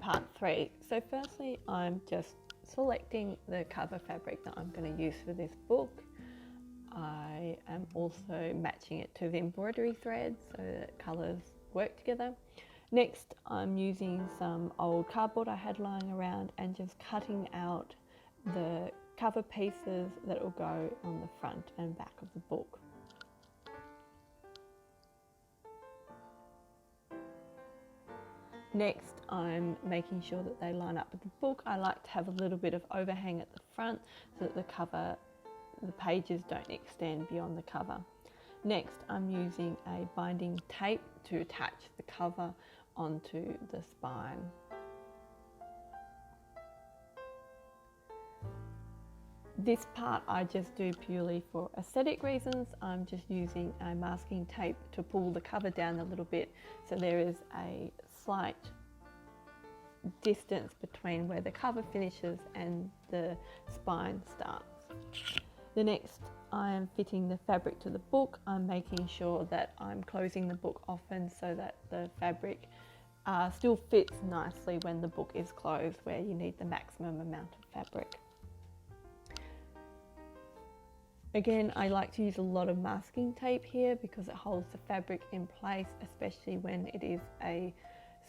part 3. So firstly, I'm just selecting the cover fabric that I'm going to use for this book. I am also matching it to the embroidery thread so that colours work together. Next, I'm using some old cardboard I had lying around and just cutting out the cover pieces that will go on the front and back of the book. Next, I'm making sure that they line up with the book. I like to have a little bit of overhang at the front so that the pages don't extend beyond the cover. Next, I'm using a binding tape to attach the cover onto the spine. This part I just do purely for aesthetic reasons. I'm just using a masking tape to pull the cover down a little bit so there is a slight distance between where the cover finishes and the spine starts. The next, I am fitting the fabric to the book. I'm making sure that I'm closing the book often so that the fabric still fits nicely when the book is closed, where you need the maximum amount of fabric. Again, I like to use a lot of masking tape here because it holds the fabric in place, especially when it is a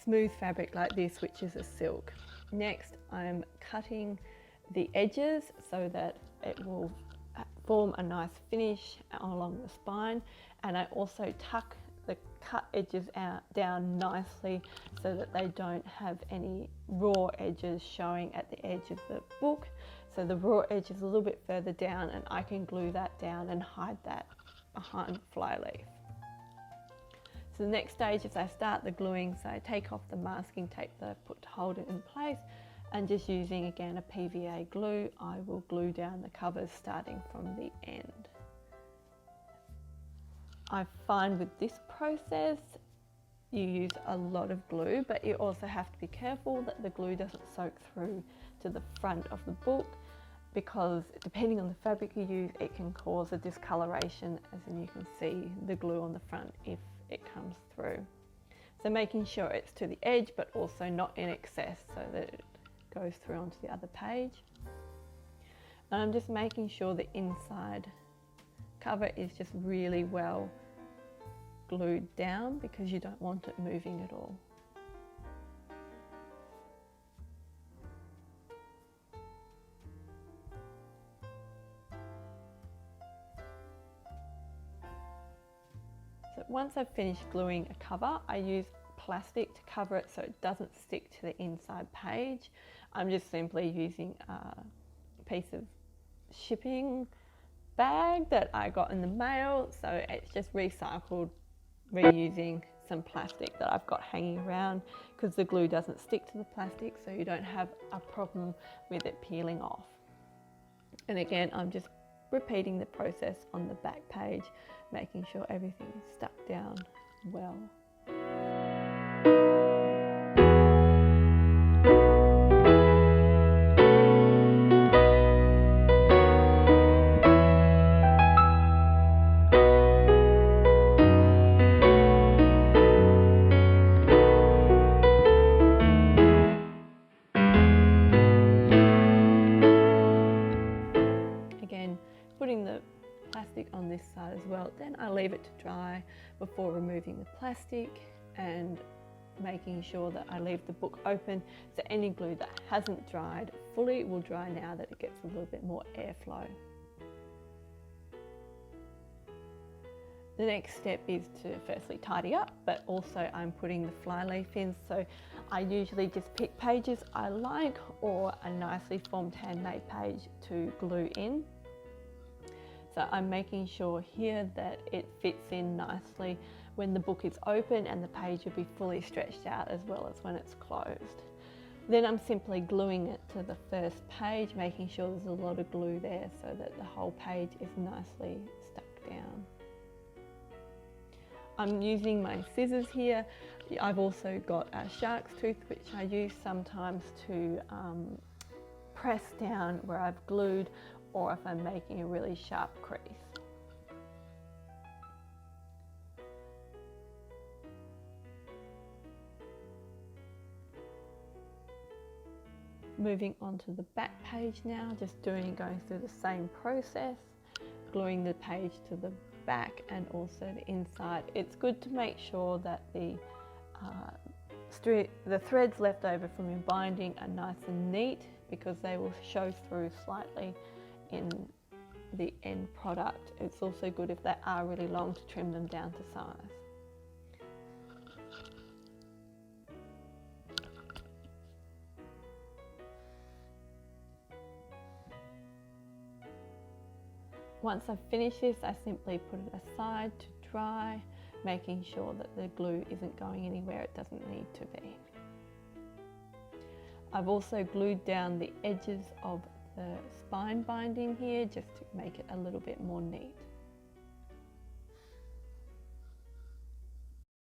smooth fabric like this, which is a silk. Next, I'm cutting the edges so that it will form a nice finish along the spine, and I also tuck the cut edges down nicely so that they don't have any raw edges showing at the edge of the book. So the raw edge is a little bit further down and I can glue that down and hide that behind the flyleaf. So the next stage is I start the gluing, so I take off the masking tape that I've put to hold it in place, and just using again a PVA glue, I will glue down the covers starting from the end. I find with this process you use a lot of glue, but you also have to be careful that the glue doesn't soak through to the front of the book, because depending on the fabric you use, it can cause a discoloration, as in you can see the glue on the front if it comes through. So making sure it's to the edge but also not in excess so that it goes through onto the other page. And I'm just making sure the inside cover is just really well glued down because you don't want it moving at all. So once I've finished gluing a cover, I use plastic to cover it so it doesn't stick to the inside page. I'm just simply using a piece of shipping bag that I got in the mail, so it's just recycled, reusing some plastic that I've got hanging around because the glue doesn't stick to the plastic, so you don't have a problem with it peeling off. And again, I'm just repeating the process on the back page, making sure everything is stuck down well. Again, putting the plastic on this side as well, then I leave it to dry before removing the plastic and making sure that I leave the book open so any glue that hasn't dried fully will dry now that it gets a little bit more airflow. The next step is to firstly tidy up, but also I'm putting the flyleaf in, so I usually just pick pages I like or a nicely formed handmade page to glue in. So I'm making sure here that it fits in nicely when the book is open, and the page will be fully stretched out as well as when it's closed. Then I'm simply gluing it to the first page, making sure there's a lot of glue there so that the whole page is nicely stuck down. I'm using my scissors here. I've also got a shark's tooth which I use sometimes to press down where I've glued, or if I'm making a really sharp crease. Moving on to the back page now, just going through the same process, gluing the page to the back and also the inside. It's good to make sure that the threads left over from your binding are nice and neat, because they will show through slightly in the end product. It's also good if they are really long to trim them down to size. Once I've finished this, I simply put it aside to dry, making sure that the glue isn't going anywhere it doesn't need to be. I've also glued down the edges of the spine binding here just to make it a little bit more neat.